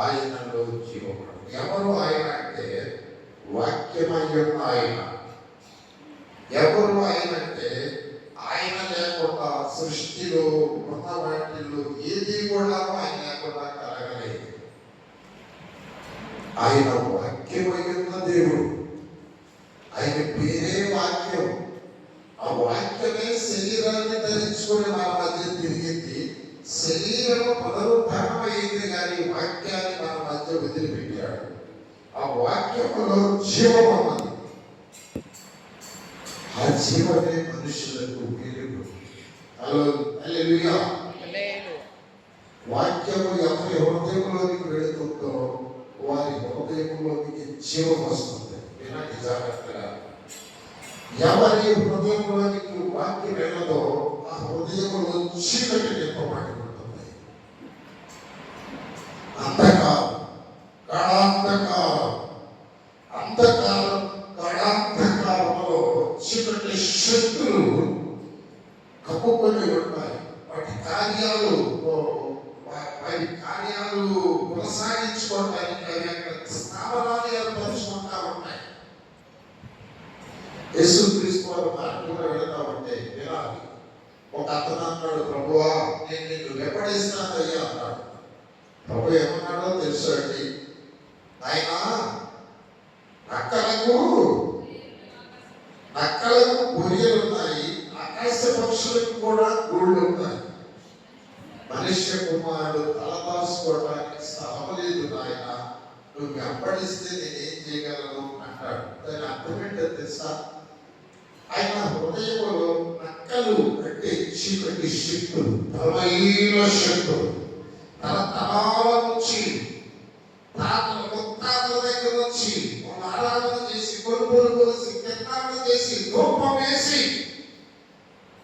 ఆయనలో జీవము. ఎవరు ఆయన అంటే వాక్యమయ్యున్న ఆయన. ఎవరు ఆయన అంటే ఆయన లేకుండా సృష్టిలో ఉన్న వాటిల్లో ఏది కూడా ఆయన లేకుండా కలగలేదు. ఆయన వాక్యమయ్యున్న దేవుడు. ఆయన పేరే వాక్యం. ఆ వాక్యమే శరీరాన్ని ధరించుకుని మన మధ్య తిరిగింది. శరీరము పునరుద్ధరణమైంది, కానీ వాక్యాన్ని మన మధ్య వదిలిపెట్టాడు. ఆ వాక్యములో జీవం ఉన్నది. ఆ జీవమే మనుషులకు వెలుగు. హల్లెలూయా. వాక్యము ఎవరి హృదయంలోనికి వెళుతుందో వారి హృదయంలోనికి జీవం వస్తుంది. వినండి జాగ్రత్తగా. ఎవరి హృదయంలోనికి వాక్యం వెళ్ళదో ఆ హృదయంలో చీకటి నింపబడి ఉంటుంది. అంధకారం, గాఢాంధకారంలో చీకటి శక్తులు కప్పుకొని ఉంటాయి. వాటి కార్యాలు కొనసాగించుకోవడానికి అవి అక్కడ స్థావరాలు ఏర్పరుచుకుంటా ఉంటాయి. యేసుక్రీస్తు వారు మార్గంలో వెళతా ఉంటే వినాలి. ఒక అతను అన్నాడు, ప్రభువా నేను నిన్ను వెంబడిస్తానయ్యా అన్నాడు. ప్రభు ఏమన్నాడో తెలుసండి, ఆయన నక్కలకు గొర్రెలు ఉన్నాయి, ఆకాశ పక్షులకు కూడా గూళ్ళు ఉన్నాయి. మనుష్య కుమారుడు తలదాసుకోవడానికి స్థలం లేదు నాయన, నువ్వు వెంబడిస్తే నేనేం చేయగలను అంటాడు. దాని అర్థం ఏంటో తెలుసా? ఆయన హృదయంలో నక్కలు అంటే చీకటి శక్తులు, బలమైన శక్తులు, తరతరాల నుంచి ముత్తాతల దగ్గర నుంచి ఆరాధన చేసి కొనుగోలు కొలిసి కిరణాలు చేసి ధూపం వేసి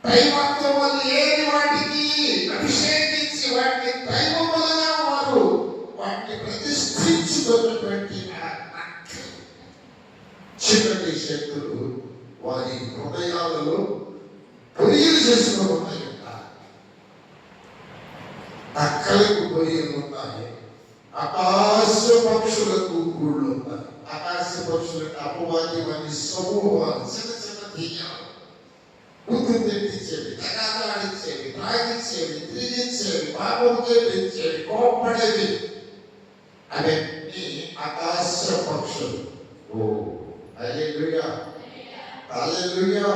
దైవత్వం వల్ల లేని వాటికి అభిషేకించి వాటిని దైవములుగా వారు వాటిని ప్రతిష్ఠించుకున్నటువంటి చీకటి శక్తులు వారి హృదయాలలో పొరియలు చేసుకుని ఉన్నాయి. నక్కలకు పొరియలు ఉన్నాయి, ఆకాశ పక్షులకు గూళ్ళు ఉన్నాయి. ఆకాశ పక్షులకు అపవాది సమూహాలు, చిన్న చిన్న దెయ్యాలు, బుద్ధి తెప్పించేవి, తగాదాడిచ్చేవి, తాగిచ్చేవి, తిరిగిచ్చేవి, పాపం చేపించేవి, కోప్పడేవి, అవన్నీ ఆకాశ పక్షులు. ఓ హల్లెలూయా, హల్లెలూయా.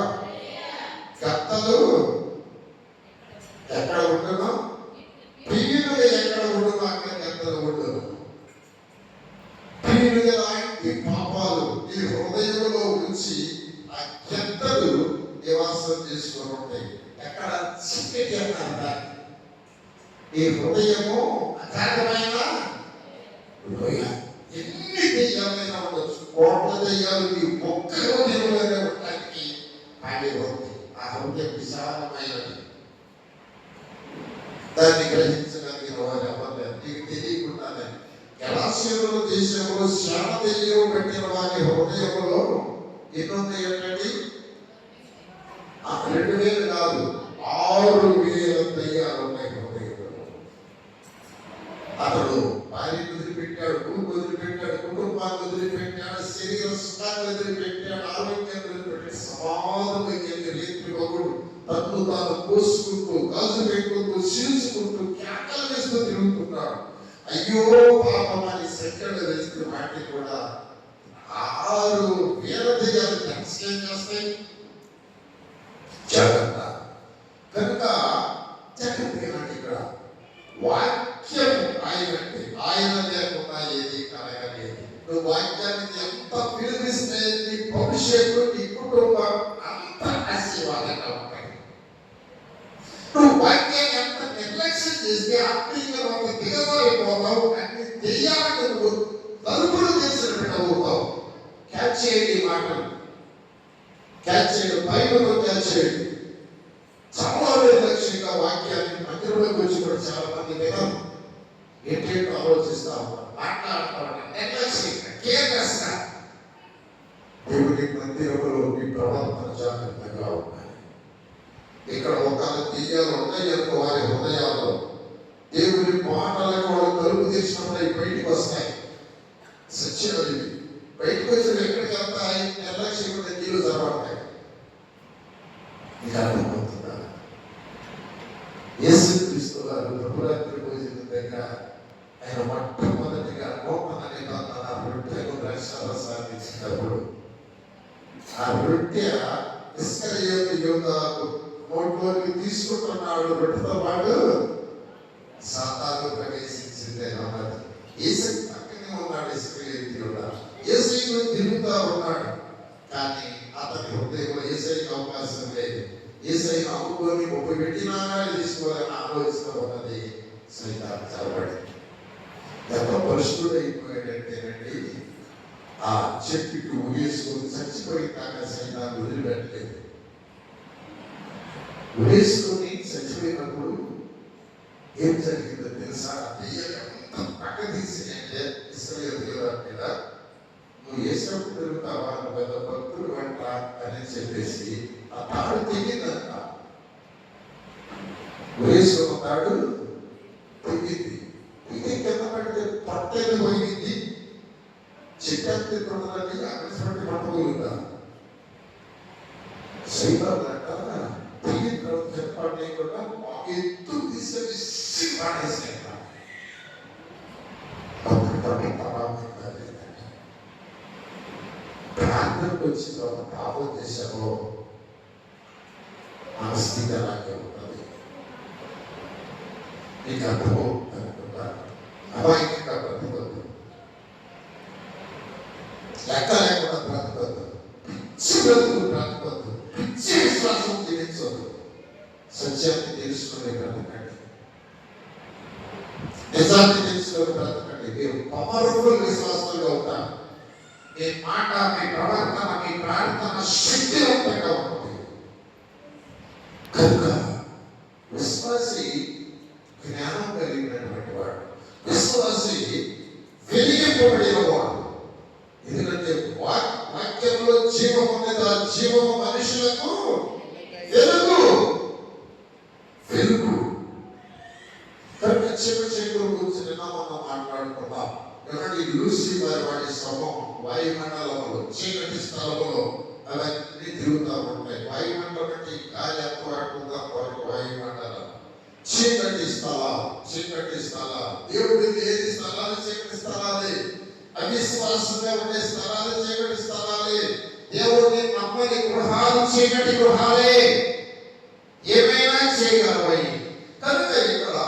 కత్తలు ఎక్కడ ఉండునో, ప్రియులుగా ఎక్కడ ఉండునో అక్కడ కత్తలు ఉండును. ప్రియులుగా లాంటి పాపాలు ఈ హృదయంలో ఉంచి ఆ కత్తలు నివాసం చేసుకొని ఉంటాయి. ఎక్కడ చీకటి అన్నారా? ఈ హృదయము అగాధమైన లోయ. ఎన్ని దెయ్యాలైనా ఉండొచ్చు, కోట్ల దెయ్యాలు ఈ ఒక్క హృదయంలోనే ఉండడానికి ఖాళీ ఉంది. ఆ హృదయం విశాలమైనది. దాన్ని గ్రహించగలిగిన వారు ఎవరు నీకు తెలియకుండానే గలాతీయుల దేశంలో శ్రమ దెయ్యం పెట్టిన వారి హృదయంలో ఎన్ని ఏంటండి? 2000 కాదు, 6000 దెయ్యాలు ఉన్నాయి హృదయంలో. అతడు భార్యను వదిలిపెట్టాడు, భూమి వదిలిపెట్టాడు, కుటుంబాన్ని వదిలిపెట్టాడు, శరీర సుఖాన్ని వదిలిపెట్టాడు, ఆరోగ్యాన్ని వదిలిపెట్టాడు, సమాధులకి రేత్రి ఒకడు తను తాను కోసుకుంటూ, గాజు పెట్టుకుంటూ, చీల్చుకుంటూ, కేకలు వేస్తూ తిరుగుతున్నాడు. అయ్యో పాపమని సెక్కలు వేస్తూ వాటిని కూడా 6000 దెయ్యాలు ఏం చేస్తాయి? జాగ్రత్త. కనుక జాగ్రత్తగా ఇక్కడ వాక్యం ఆయన లేకుండా ఏది కలగలేదు. నువ్వు వాక్యానికి ఎంత విలువిస్తే నీ భవిష్యత్తు, నీ కుటుంబం అంత ఆశీర్వాదంగా ఉంటాయి. నువ్వు వాక్యాన్ని ఎంత నిర్లక్ష్యం చేస్తే ఆత్మీయంగా ఒక దిగజారిపోతావు. అన్ని దెయ్యాలకు నువ్వు తలుపులు తెచ్చిన పెట్టబోతావు. క్యాచ్ చేయండి మాటలు, క్యాచ్ చేయండి, బైబిల్ క్యాచ్ చేయండి. చాలా నిర్లక్ష్యంగా వాక్యాన్ని మందిరంలోకి వచ్చి కూడా చాలా మంది వినరు. ఏంటంటే ఆలోచిస్తా ఉంటారు, మాట్లాడుతూ ఉంటారు, నిర్లక్ష్యంగా, కేర్లెస్గా. దేవుని మందిరంలో మీ ప్రవర్తన జాగ్రత్తగా ఉన్నాయి. ఇక్కడ ఒక దెయ్యాలు ఉన్నాయి అనుకో వారి హృదయాల్లో, దేవుని మాటలకు వాళ్ళు తలుపు తీర్చినప్పుడు అవి బయటికి వస్తాయి. సత్యాలు ఇవి. బయటకు వచ్చిన ఎక్కడికి వెళ్తాయి? నిర్లక్ష్యం నీళ్ళు జరగబడతాయి. మీకు అర్థమవుతుందా? యేసుక్రీస్తు వారు ప్రభురాత్రి భోజనం దగ్గర ఆయన మొట్టమొదటిగా నూతన నిబంధన రొట్టెను ద్రాక్షారసాన్ని ఇచ్చినప్పుడు ఆ రొట్టె ఇస్కరియోతు యూదాకు నోట్లోకి తీసుకుంటున్నాడు. రొట్టెతో పాటు సాతాను ప్రవేశించింది అన్నది. యేసయ్య పక్కనే ఉన్నాడు. ఇస్కరియోతు యూదా యేసయ్యను తిరుగుతా ఉన్నాడు. కానీ అతని హృదయంలో యేసయ్యకు అవకాశం లేదు. యేసయ్యను అమ్ముకొని ఒప్పు పెట్టినా తీసుకోవాలని ఆలోచిస్తూ ఉన్నది. సైతాను చదవడి ఎంత పరిశుద్ధుడైపోయాడంటేనండి, ఆ చెట్టుకి ఉరేసుకొని చచ్చిపోయినాక సైతాన్ని వదిలిపెట్టలేదు. ఉరేసుకొని చచ్చిపోయినప్పుడు ఏం జరిగిందో తెలుసా? దెయ్యాలు ఎంత పక్క తీసినంటే ఇశ్రాయేలు మీద, నువ్వు యేసప్పుడు తిరుగుతావా, నువ్వు పెద్ద భక్తుడు అంట అని చెప్పేసి ఆ తాడు తెగిందంట. ఉరేసుకున్న తాడు తెగింది. ఇది కింద పడితే పట్టేది పోయింది. చెట్టంతి తొందరని అక్కడి పట్టగలుగుతా సైతాన్ అంట తెగిన తర్వాత చెప్పండి కూడా ఎత్తు తీసి పాడేసాయి. ప్రార్థనకు వచ్చిన తర్వాత పాపం చేశామో మన స్థితి అలాగే ఉంటుంది. మీకు అర్థమవుతుంది అనుకుంటాను. అమాయకంగా బ్రతకొద్దు, లెక్క లేకుండా బ్రతకొద్దు, పిచ్చి బ్రతుకు బ్రతకొద్దు, పిచ్చి విశ్వాసం జీవించవద్దు. సత్యాన్ని తెలుసుకునే బ్రతకండి, నిజాన్ని తెలుసుకునే బ్రతకండి. మీరు పవర్ఫుల్ విశ్వాసాలుగా ఉంటారు. మీ మాట, మీ ప్రవర్తన, మీ ప్రార్థన శక్తివంతంగా ఉంటుంది. కనుక విశ్వాసి జ్ఞానం కలిగినటువంటి వాడు, విశ్వాసి వెలిగింపబడిన వాడు. ఎందుకంటే వాక్యంలో జీవం ఉన్నది. ఆ జీవము మనుషులకు వెలుగు. వెలుగు కనుక చెడు కూర్చుని మనం మాట్లాడుకుందాం. ఎవరి లూసిఫర్ వాడి సమూహం వాయుమండలంలో చీకటి స్థలంలో అవన్నీ తిరుగుతూ ఉంటాయి. వాయుమండలం అంటే గాలి ఎంత వరకు ఉందా వరకు వాయుమండలం. చీకటి స్థలాలు, చీకటి స్థలాలు. దేవుడికి ఏది స్థలాలు? చీకటి స్థలాలే. అవిశ్వాసంగా ఉండే స్థలాలు చీకటి స్థలాలే. దేవుడిని నమ్మని గృహాలు చీకటి గృహాలే. ఏమైనా చేయగలవని. కనుక ఇక్కడ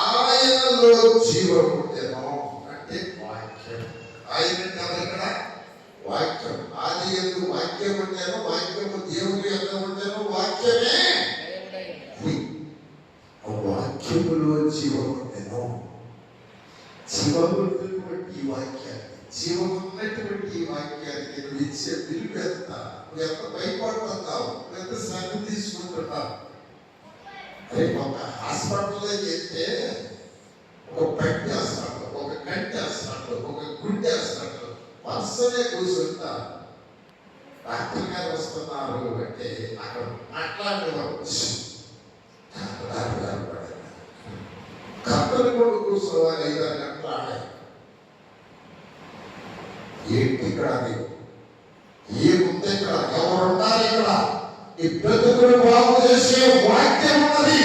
ఆయనలో జీవం ఉండేమో అంటే వాక్యం. ఆయన ఇక్కడ వాక్యం. ఆది యందు వాక్యం ఉండేమో, వాక్యము దేవుని యొక్క ఉండేమో, వాక్యమే వాక్యములో జీవం ఉండేమో. జీవమున్నటువంటి వాక్యాన్ని, జీవమున్నటువంటి వాక్యాన్ని నువ్వు ఇచ్చే విలువ ఎంత, నువ్వు ఎంత భయపడుతున్నావు, నువ్వు ఎంత శ్రద్ధ తీసుకుంటున్నావు. అరే ఒక హాస్పిటల్లో చేస్తే ఒక పెట్టి హాస్పిటల్, ఒక కంటి హాస్పిటల్, ఒక గుండె హాస్పిటల్ వరుసనే కూర్చుంటా. డాక్టర్ గారు వస్తున్నారు అంటే అక్కడ మాట్లాడేవారు కథలు కూడా కూర్చోవాలి. 5-6 గంటలు ఆడాయి. ఏంటి ఇక్కడ? అది ఏముంది ఇక్కడ? ఎవరున్నారు ఇక్కడ? ఈ బ్రతుకులు బాగు చేసే వాక్యం ఉన్నది.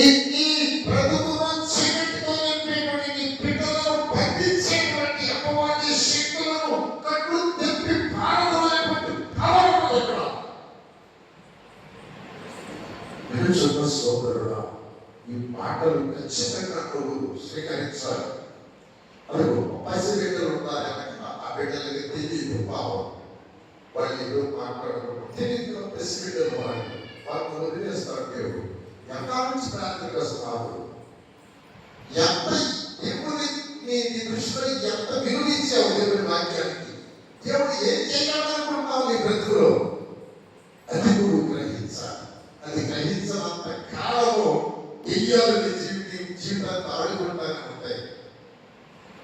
ఈ బ్రతుకును చీకటితో నింపేటువంటి నీ బిడ్డలను బంధించేటువంటి అపవాది శక్తులను కట్లు తెప్పి పారదోలేటువంటి పవర్ ఉన్నది ఇక్కడ. వినుచున్న సోదరుడా, ఈ మాటలు ఖచ్చితంగా నువ్వు స్వీకరించాలి. అదే పసి బిడ్డలు ఉంటారు, ఆ బిడ్డలకి తెలియదు పాపం. వాళ్ళు ఏదో మాట్లాడుకుంటారు, తెలియదు. పసి బిడ్డలు వాళ్ళు వదిలేస్తారు. దేవుడు ఎంత నుంచి ప్రార్థనకు వస్తున్నారు, ఎంత దేవుని నీ దృష్టిలో ఎంత విలువించావు దేవుని వాక్యానికి. దేవుడు ఏం చేయాలనుకుంటున్నావు నీ బ్రతుకులో, అది నువ్వు గ్రహించాలి. అది గ్రహించినంత కాలము దెయ్యాలని జీవితాన్ని ఆడుకుంటానే ఉంటాయి.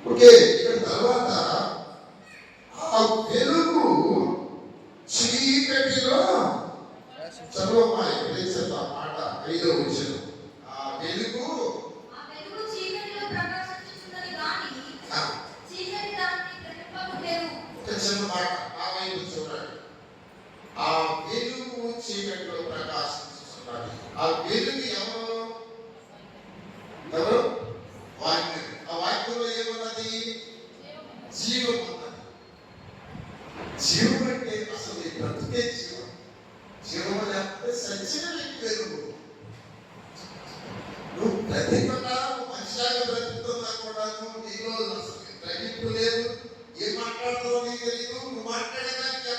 ఓకే, ఇక్కడ తర్వాత ఆ వెలుగు చీకటిలో చదవమ్మా. ఎప్పుడైతే మాట 5వ వచనం, ఆ వెలుగు బ్రతికుండా మనిషిలాగా బ్రతుకుతున్నా కూడాను నీలో అసలు గ్రహింపు లేదు. ఏం మాట్లాడుతావో నీకు తెలియదు. నువ్వు మాట్లాడేదానికి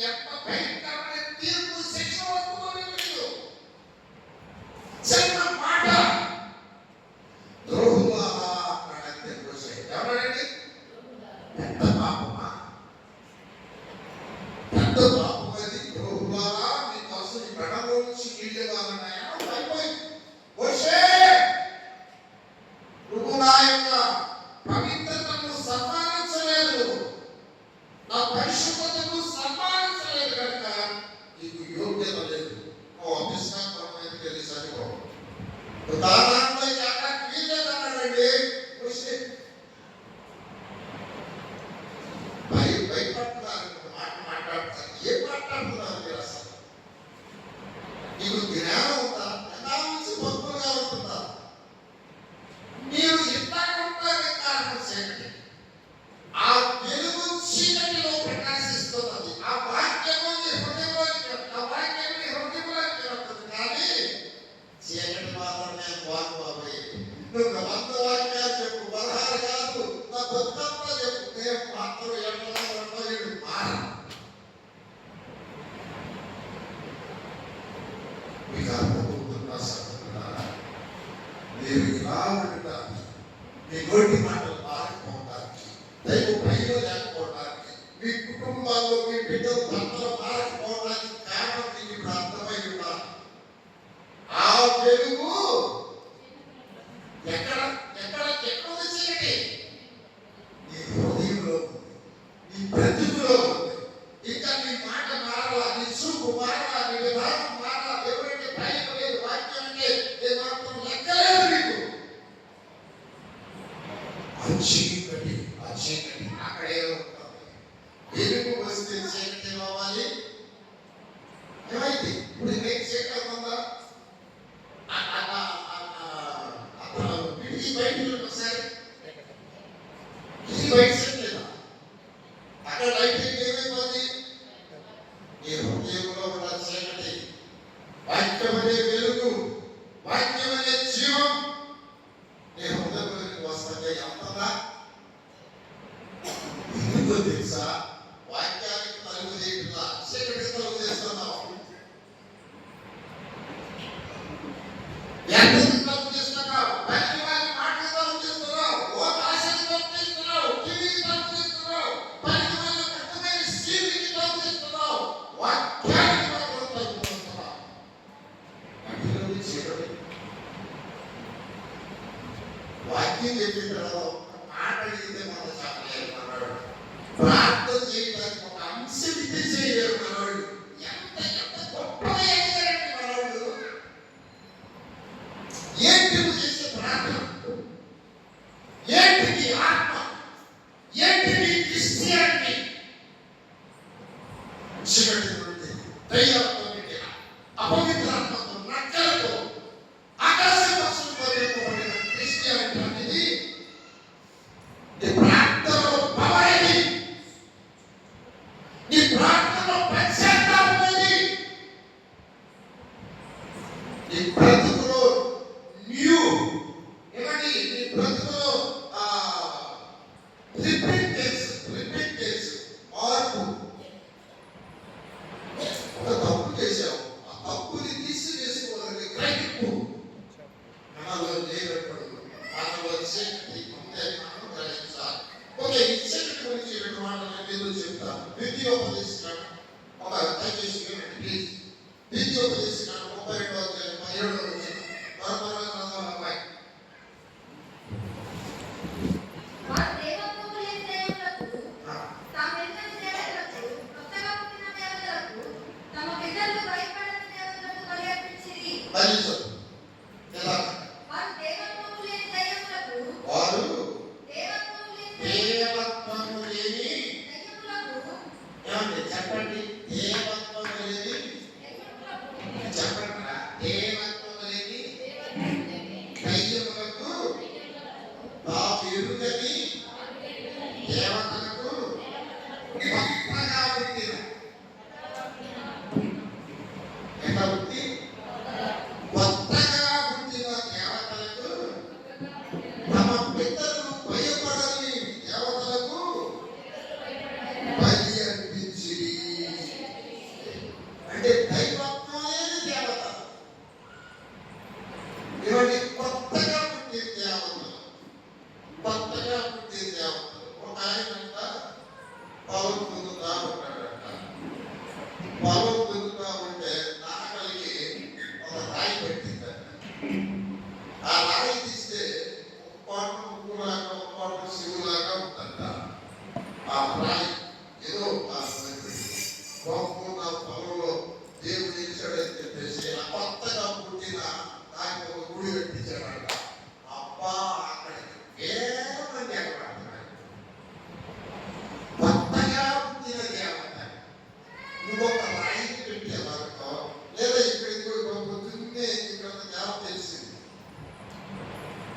ఎంత భయంకరమైన తీర్పు శిక్ష వస్తుందో నీకు తెలియదు. చిన్న మాట ద్రోహులారా అన్నాడంతే మోషే. ఎవరండి? పెద్ద పాపమా? పెద్ద పాపం అది. ద్రోహులారా మీకోసం ఈ పెడలో నుంచి నీళ్ళు కావాలన్నాయా? అయిపోయింది. మోషే నువ్వు నా యొక్క పవిత్రతను సన్మానించలేదు, నా పరిశుద్ధతను సన్మానించలేదు కనుక నీకు యోగ్యత లేదు. ఓ అభిష్టాపురం మీదకి వెళ్ళి సరిపో. దాదాపు అక్కడ వీళ్ళేదన్నాడండి మోషే. భయపడుతున్నారు, మాట మాట్లాడుతున్నారు. ఏం మాట్లాడుతున్నారు మీరు అసలు? నీకు జ్ఞానం ఉందా? ఎలా నుంచి భక్తులుగా ఉంటుందా? మీరు ఇట్లాంటి కారణం చేయండి. ఆ వెలుగు చీకటిలో ప్రకాశిస్తున్నది. ఆ వాక్యము హృదయంలోకి వస్తుంది, కానీ చీకటి మాత్రమే వాకు బాబాయ్. నువ్వు 100 వాక్యాలు చెప్పు, 16 కాదు, నా బతుకంతా చెప్పు, నేను మాత్రం ఎక్కడ మార. మీకు అర్థమవుతున్నా సహోదరులారా? మీరు ఇలా ఉండటానికి, మీ నోటి మాటలు మారకపోవడానికి, దైవ భయం లేకపోవడానికి, మీ కుటుంబాల్లో మీ బిడ్డలు భర్తలు మారకపోవడానికి కారణం మీకు ఇప్పుడు అర్థమై ఉండాలి. ఆ వెలుగు ఎక్కడ ఎక్కడ ఎక్కడ చీకటి? నీ హృదయంలో ఉంది, నీ బ్రతుకులో ఉంది. ఇంకా నీ మాట మారాలా, నీ చూపు మారాలా, నీ విధానం మారాలా. దేవుడంటే భయం లేదు, వాక్యం అంటే ఏమాత్రం లెక్కలేదు నీకు. చీకటి అక్కడే ఉంటుంది. వెలుగు వస్తే చీకటి కావాలి. ఏమైంది ఇప్పుడు? నేను చీకటి ఉందా? విడిగి బయట ఒకసారి బయట లేదా? అక్కడ లైటింగ్ ఏమైపోయింది? నీ హృదయంలో ఉన్న చీకటి. వాక్యం అనే వెలుగు, వాక్యం అనే జీవం నీ హృదయంలోకి వస్తుంది. అంతదా ఎందుకో తెలుసా? వాక్యానికి తలుపు తీయట్లా, చీకటి తలుపు చేస్తున్నావు. ఎంతకు తలుపు చేస్తున్నావు? బయట వారి మాటలు తలుపు చేస్తున్నావు, ఓ ఆశని తలుపు చేస్తున్నావు, టీవీకి తలుపు చేస్తున్నావు, పనికి వెళ్ళి పెద్దమైన సీవీకి తలుపు చేస్తున్నావు, వాక్యానికి మాత్రం తలుపు చేస్తున్నావు. అడిగినది చీకటి. వాక్యం చెప్పిన తర్వాత మాట అడిగితే మన చెప్పలేరు అన్నాడు. ప్రార్థన చేయడానికి ఒక అంశం ఇది చేయలేరు మనవాళ్ళు. ఎంత ఎంత గొప్పగా ఎదిగారండి మనవాళ్ళు. ఏంటి నువ్వు చేసే ప్రార్థన? ఏంటి నీ ఆత్మ? ఏంటి నీ క్రిస్టియానిటీ? చీకటి నుండి దయ్యాలతో నిండిన, అపవిత్రాత్మతో, నక్కలతో, ఆకాశ పక్షులతో నింపబడిన క్రిస్టియానిటీ అనేది నీ ప్రార్థనలో పవర్ ఏది? నీ ప్రార్థనలో పశ్చాత్తాపం ఏది? నీ బ్రతుకులో న్యూ ఏమండి? నీ బ్రతుకులో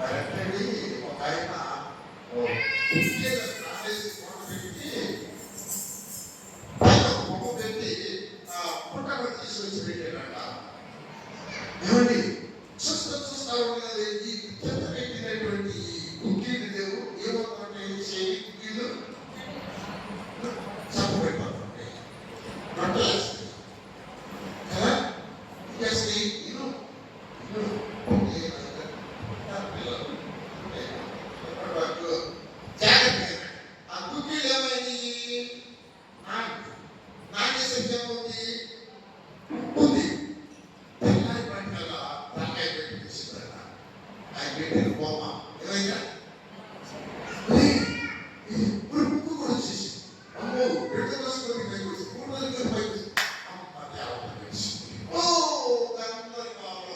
కరెక్ట్ ఒక ఆయన నాటేసి ఫోటో పెట్టి పైన బొమ్మ పెట్టి పుట్టక తీసుకొచ్చి పెట్టాడంట. ఏమండి చూస్తా ఉన్నది ఈ చెత్త పెట్టినటువంటి కుక్కీలు లేవు ఏమవుతాయంటే చేయి కుక్కీలు చప్ప పెట్టాలంటే రొట్టెలేస్తాయి కదా. ఇంకేసి ఇను ఆ కుక్కీలు ఏమైంది నాగేశ్వరి ఏమవుతుంది ఉంది తెల్లారి పట్టినలా తలకాయ పెట్టి తీసుకురా ఆయన పెట్టిన బొమ్మ ఏమైందా ఇప్పుడు ముక్కు కూడా వచ్చేసి అమ్మో రెండు రోజులకి పైకి వచ్చి 3 రోజులకి పైకి వచ్చి అమ్మ దేవ ఓ అందరి బాబు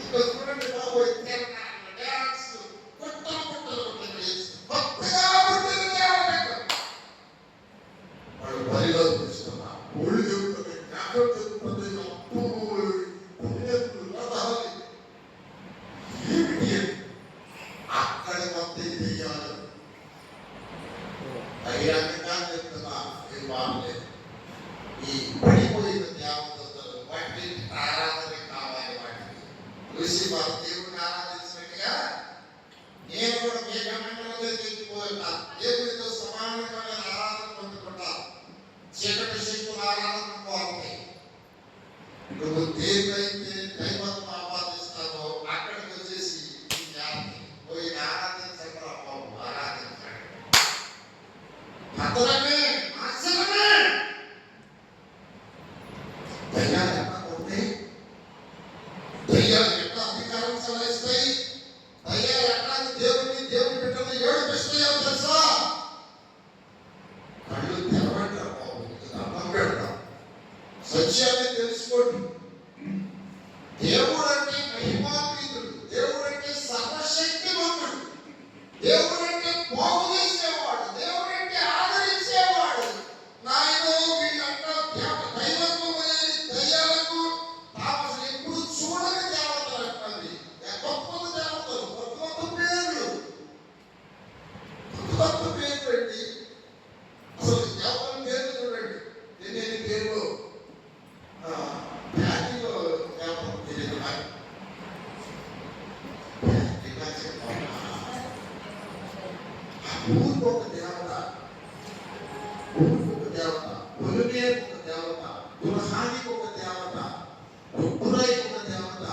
ఇంకా చూడండి బాబు డ్యాన్స్ కొట్టలు కొత్తగా పుట్టిన వాళ్ళు బరిలో తీసుకున్నా ఒళ్ళు చెబుతుంది జ్ఞాపకం చెబుతుంది అప్పు ఏమిటి అక్కడ మొత్తం చెయ్యాలి బహిరంగంగా చెప్తున్నా ఏం బాగలేదు. ఈ పడిపోయిన దేవతలు వాటికి ఆరాధన కావాలి. వాటికి చూసి వారు దేవుడిని ఆరాధించినట్టుగా నేను కూడా మేఘమండలంలో వెళ్ళిపోయినా దేవుడితో సమానమైన ఆరాధన పొందుకుంటాను. చీకటి శక్తుల ఆరాధన పోతాయి. నువ్వు దేన్నైతే దైవత్వం ఆరాధిస్తావో అక్కడికి వచ్చేసి పోయి ఆరాధించక ఆరాధించాడు. పతనమే నాశనమే. దయ్యాలు ఎట్లా కొడతాయి, దయ్యాలు ఎట్లా అధికారం చలాయిస్తాయి, దయ్యాలు ఎట్లా దేవుడిని దేవుడి బిడ్డలు ఏడిపిస్తాయో తెలుసా? కళ్ళు తెరవంటారు బాబు, అర్థం పెడతాం. సత్యాన్ని తెలుసుకోండి. దేవుడు అంటే మహిమాన్వితుడు, దేవుడు అంటే సర్వశక్తిమంతుడు, దేవుడు అంటే బాగు చేసేవాడు, దేవుడు అంటే ఆదరించేవాడు. నాయనో వీళ్ళంతా దైవత్వం అనేది దయ్యాలకు తాము ఎప్పుడు చూడని దేవతలు అంటుంది. గొప్ప దేవతలు, గొప్ప పేర్లు, గొప్ప పేర్లు అండి. అసలు దేవతల పేర్లు చూడండి. ఎన్ని పేర్లు బ్యాటింగ్లో దేవతలు తెలియదు. ఊరికి ఒక దేవత, ఊరికి ఒక దేవత, ఒలిమేకి ఒక దేవత, దుర్హానికి ఒక దేవత, రుబ్బురాయికి ఒక దేవత.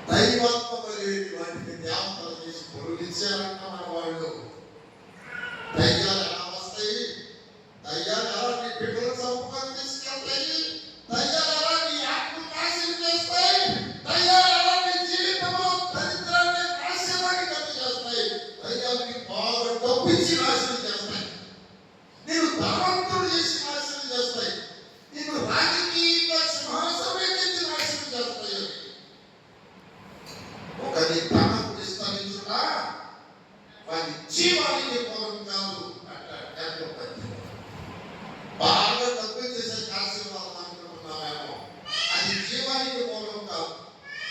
దైవత్వం లేని వాటికి దేవతలు చేసి పొరుగిచ్చారంట మన వాళ్ళు. దయ్యాలు ఎలా వస్తాయి, దయ్యాలు ఎలా నీ బిడ్డలు చంపుకొని తీసుకెళ్తాయి, దయ్యాలు ఎలా నీ ఆత్మ నాశనం చేస్తాయి, దయ్యాలు ఎలా నీ జీవితంలో దరిద్రాన్ని నాశనాన్ని కలుగు చేస్తాయి, దయ్యాలు నీ బాగా డబ్బిచ్చి నాశనం చేస్తాయి, నేను ధనవంతుడు చేసి నాశనం చేస్తాయి, నేను రాజకీయంగా సింహాసనం ఎక్కించి నాశనం చేస్తాయి. ఒకరి ధనం విస్తరించుట వారి జీవానికి పూర్వం కాదు అంటారు. బాగా డబ్బు చేసే ఆశీర్వాదం అనుకుంటున్నామేమో, అది జీవానికి మూలం కాదు.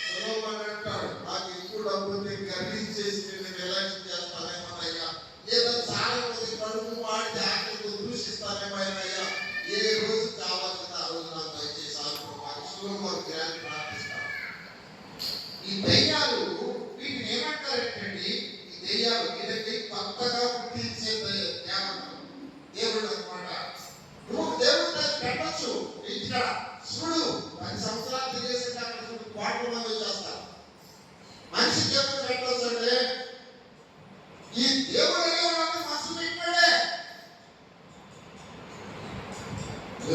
సులభంగా అంటాడు, నాకు ఎక్కువ డబ్బు గర్వించేసి నేను ఎలక్షన్ చేస్తానేమోనయ్యా, లేదా చాలా మంది కడుపు వాడి ఆకలితో దూషిస్తానేమోనయ్యా, ఏ రోజు కావాల్సిన ఆ రోజు నాకు దయచేసి అనుకోవాలి. సులభంగా జ్ఞాని ప్రార్థిస్తాను. ఈ దయ్యాలు వీటిని ఏమంటారంటండి, ఈ దయ్యాలు వీళ్ళకి కొత్తగా పుట్టించే దేవతలు, దేవుడు అనమాట. నువ్వు దేవుడు పెట్టచ్చు ఇక్కడ చూడు, 10 సంవత్సరాలు తిరిగేసి అక్కడ చూడు 1,000,000 మంది వచ్చేస్తారు. మనిషి దేవుడు పెట్టవచ్చు అంటే ఈ దేవుడు అనేవాడిని మనసు పెట్టాడే.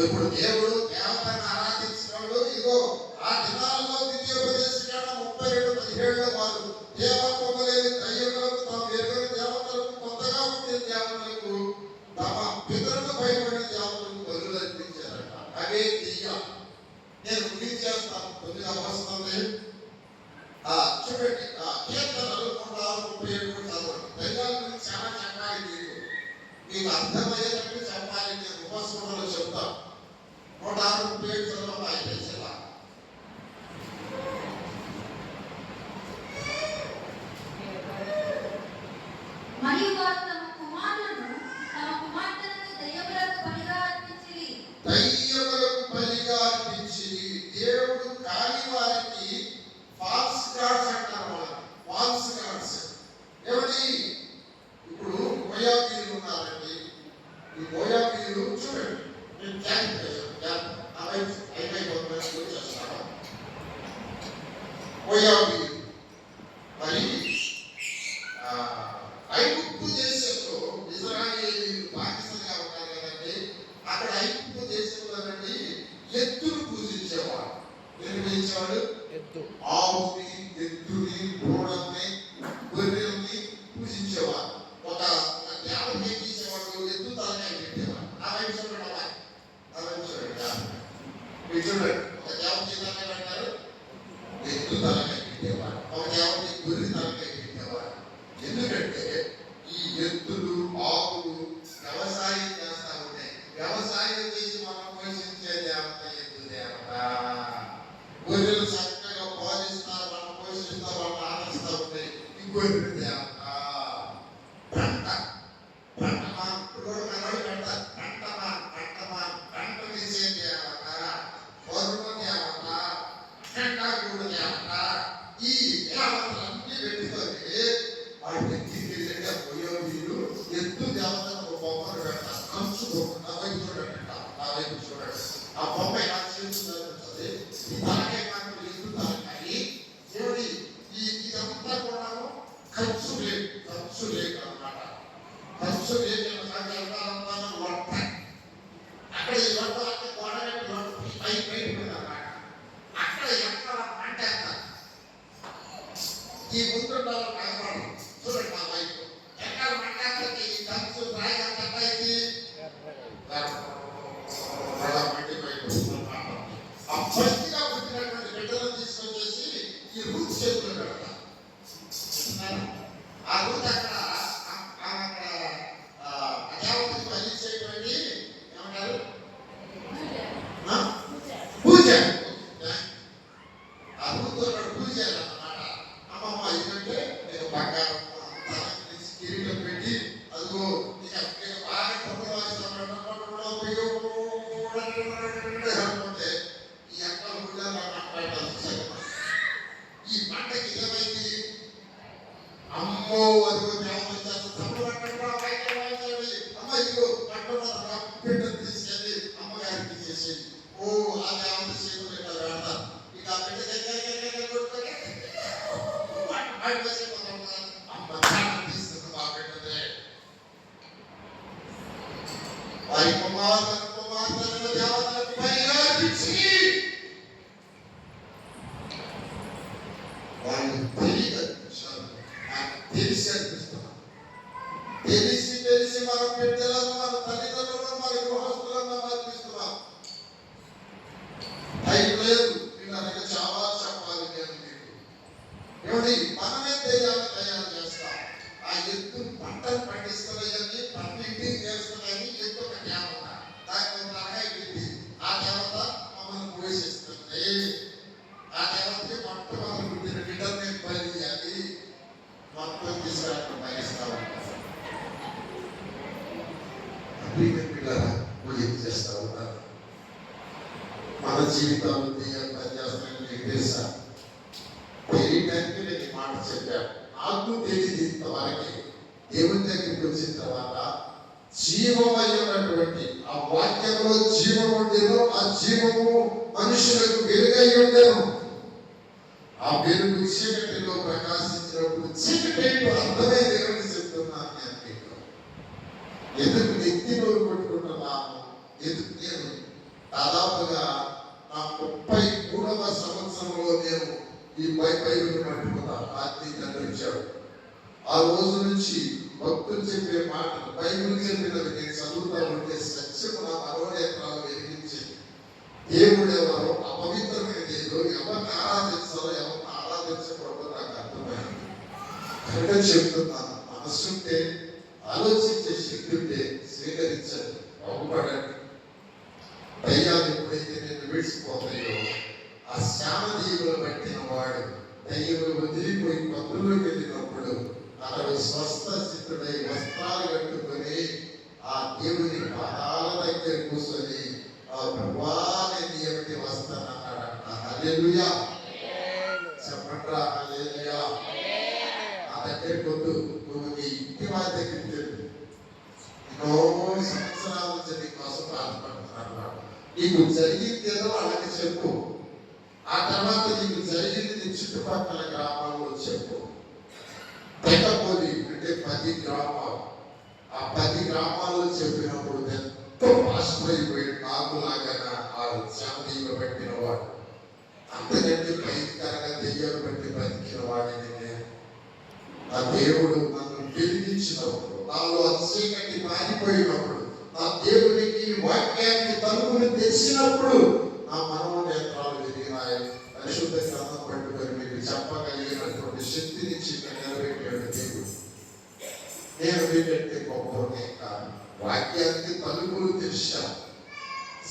ఇప్పుడు దేవుడు దేవతను ఆరాధించినప్పుడు ఇదిగో ఆ దినాల్లో ద్వితీయోపదేశకాండ 32:17 వారు దేవత్వం లేని దయ్యములకు తాము ఎరుగని దేవతలకు కొత్తగా పుట్టిన దేవతలకు తమ పితరులకు భయపడిన దేవతలకు బలులు అర్పించారట. అవే దెయ్యాలు. నేను ముగించేస్తాను, 9వ వచనంలో చూడండి, కీర్తనలు 106:37 చదవండి. దయ్యాల గురించి చాలా చెప్పాలి, మీకు అర్థమయ్యేటట్టు చెప్పాలి. నేను ఉపస్మరణలో చెప్తాను. 106:37 చదవండి. మోయాబీయులు. మరి ఐగుప్తు దేశంలో ఇశ్రాయేలీయులు బానిసలుగా ఉన్నారు కదండి. అక్కడ ఐగుప్తు దేశంలోనండి ఎద్దును పూజించేవాడు. ఏం పూజించేవాడు? ఆవుని, ఎద్దుని, దూడల్ని, గొర్రెల్ని పూజించేవాడు. ఒక దేవత ఏం చేసేవాడు? ఎద్దు తలకాయ పెట్టేవాడు. ఆ వైపు చూడండి, ఆ వైపు చూడండి, మీరు చూడండి. ఒక దేవత తలకాయ పెట్టారు, ఎద్దు తలకాయ పెట్టేవాడు. ఒక దేవత గొర్రె తలకాయ పెట్టేవాడు. ఎందుకంటే ఈ ఎద్దులు, ఆవులు వ్యవసాయం చేస్తా ఉంటాయి. వ్యవసాయం చేసి మనం పోషించే దేవత ఎద్దు దేవత. గొర్రెలు చక్కగా పోషిస్తారు, మనం పోషిస్తారు, వాళ్ళు ఆనందిస్తూ ఉంటాయి. ఈ గొర్రె దేవత. పంట పంట వేసే దేవత, వరుణ దేవత, చెండాకుడు దేవత. ఈ దేవతలన్నీ పెట్టుకొని వాడి దగ్గరికి మోయాబీయులు ఎద్దు దేవతను ఒక బొమ్మను పెడతారు. కంచు బొమ్మ. నా వైపు చూడండి, నా వైపు చూడండి. ఆ బొమ్మ ఎలా చేస్తుంది? ఈ తలకాయ మాత్రం ఎద్దు తలకాయ. చూడండి, ఇదంతా కూడా ఖర్చు లేక అన్నమాట. ఖర్చు లేక లొట్ట. అక్కడ ఈ లొట్ట అంటే గోడగట్టి లొట్ట బయట అన్నమాట. అక్కడ ఎక్కడ పంట ఈ ముందు కనపడదు. చూడండి నా వైపు ఎక్కడ మంటే ఈ ఖర్చు రాయి అయింది ఆ పచ్చిగా పుట్టినటువంటి బిడ్డలను తీసుకొచ్చేసి ఈ రూట్ చేతులు పెడతారు. ఆ రూట్ అక్కడ దేవతకి పని చేయటువంటి ఏమంటారు? పూజ. ఆ రూట్ పూజ చేయాలన్నమాట. అమ్మమ్మ ఎందుకంటే నేను బంగారం కిరీటం పెట్టి అదిగో బాగా డబ్బులు వాయిస్తామంటే ఈ అక్కల కూడా మాట్లాడాల్సి. ఈ పంటకి ఏమైంది? అమ్మో అదిగో దేవం తమ్ముడు వాయించాలి. అమ్మ ఇదిగో బిడ్డను తీసుకెళ్ళి అమ్మగారికి చేసేది. ఓ ఆ దేవం చేతులు ఇక్కడ పెడతారు. ఇక ఆ బిడ్డ దగ్గర కొట్టుకొని అమ్మ తీసుకుని మా బిడ్డదే. వారి కుమార్తెలను దేవతలకు పైగా పిచ్చి. వాళ్ళు తెలిసి అనిపిస్తున్నారు. తెలిసి మన బిడ్డలను, మన తల్లిదండ్రులను, మన గృహస్థులను అనిపిస్తున్నాం. టైం లేదు, వీళ్ళకి చాలా చెప్పాలి నేను మీకు. ఏమండి, మనమే తయారు చేస్తాం. ఆ ఎత్తు పంటలు పండిస్తున్నాయని, పండింటి చేస్తున్నాయని ఎత్తు ఒక దేవత. దానికి ఒక తలకాయ పెట్టి ఆ దేవత మమ్మల్ని పోషిస్తుంది. ఆ దేవతకి మొట్టమొదటి పుట్టిన బిడ్డల్ని బలి చేయాలి. మొత్తం తీసుకురావడం భరిస్తా ఉంటారు. పిల్లరా పూజ చేస్తా ఉంటారు. మన జీవితాలు పనిచేస్తానని మీకు తెలుసా? తెలియటానికి నేను ఈ మాట చెప్పాను. నాకు తెలియదు ఇంతవరకు. దేవుని దగ్గరికి వచ్చిన తర్వాత జీవమైనటువంటి ఆ వాక్యంలో జీవం ఉండేదో, ఆ జీవము మనుషులకు వెలుగై ఉండేను. ఆ వెలుగు చీకటిలో ప్రకాశించినప్పుడు చీకటి అర్థమే దేవుని చెప్తున్నాను నేను మీకు. ఎందుకు నెత్తిలో కొట్టుకుంటున్నాను? ఎందుకు నేను దాదాపుగా నా 33వ సంవత్సరంలో నేను ఈ బైబిల్ పట్టుకున్నాను. ఆత్మీయ తండ్రించాడు. ఆ రోజు నుంచి భక్తులు చెప్పే మాటలు, బైబిల్ చెప్పినవి నేను చదువుతా ఉంటే సత్యము నా మనోనేత్రాలు వెలిగించి దేవుడు ఎవరో, అపవిత్రమైన ఏదో, ఎవరిని ఆరాధించాలో, ఎవరిని ఆరాధించకూడదో నాకు అర్థమైంది. కనుక చెప్తున్నాను, మనసుంటే, ఆలోచించే శక్తి ఉంటే స్వీకరించండి, బాగుపడండి. దయ్యాలు ఎప్పుడైతే నేను విడిచిపోతాయో, ఆ శ్యామదీవులు పట్టిన వాడు దయ్యములు వదిలిపోయి పనుల్లోకి వెళ్ళినప్పుడు అతడు స్వస్థ చిత్తుడై వస్త్రాలు కట్టుకొని ఆ దేవుని పాదాల దగ్గర కూర్చొని ఆ ప్రభువానే నీ ఏమిటి వస్తాను అన్నాడంట. హల్లెలూయా చెప్పండ్రా, హల్లెలూయా. ఆ దగ్గరికి వద్దు, నువ్వు నీ ఇంటి వారి దగ్గరికి వెళ్ళు. ఎన్నో సంవత్సరాల నుంచి నీ కోసం బాధపడుతున్నాడు. నీకు జరిగింది ఏదో వాళ్ళకి చెప్పు. ఆ తర్వాత నీకు జరిగింది చుట్టుపక్కల గ్రామాల్లో చెప్పు. తెగపోలి అంటే 10 గ్రామాలు. ఆ 10 గ్రామాల్లో చెప్పినప్పుడు ఎంతో పాస్టర్ అయిపోయి నాకులాగా ఆ జాతీయులు పెట్టిన వాడు, అంతకంటే భయంకరంగా దెయ్యాలు బట్టి బతికిన వాడిని నేను. ఆ దేవుడు నన్ను వెలిగించినప్పుడు, నాలో చీకటి మారిపోయినప్పుడు, నా దేవునికి వాక్యానికి తలుపులు తెచ్చినప్పుడు నా మనోనేత్రాలు వెలిగినాయి. పరిశుద్ధ గ్రంథం పట్టుకొని మీకు చెప్పగలిగినటువంటి శక్తినిచ్చి నిలబెట్టాడు దేవుడు. నేను వీటంటే గొప్పనే కాదు, వాక్యానికి తలుపులు తెరిచాను.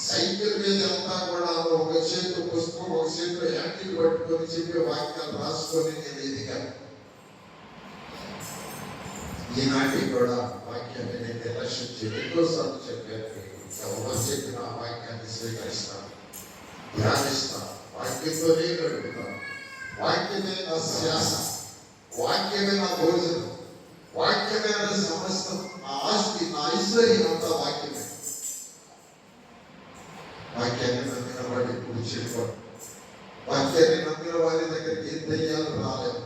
సైకిల్ మీద అంతా కూడా ఒక చేతితో పుస్తకం, ఒక చేతిలో యాంటిల్ పట్టుకొని చెప్పే వాక్యాలు రాసుకొని నేను ఎదిగాను. ఈనాటికి కూడా వాక్యాన్ని నేను నిర్లక్ష్యం ఎన్నోసార్లు చెప్పాను. ఎవరు చెప్పిన ఆ వాక్యాన్ని స్వీకరిస్తాను, ధ్యానిస్తాను, వాక్యంతోనే గడుపుతాను. వాక్యమే నా శ్వాస, వాక్యమే నా భోజనం, వాక్యమే నా సమస్తం, నా ఆస్తి, నా ఐశ్వర్యం అంతా వాక్యమే. వాక్యాన్ని నమ్మిన వాడు ఇప్పుడు చెడిపోడు. వాక్యాన్ని నమ్మిన వారి దగ్గరికి ఏం దయ్యాలు రాలేదు.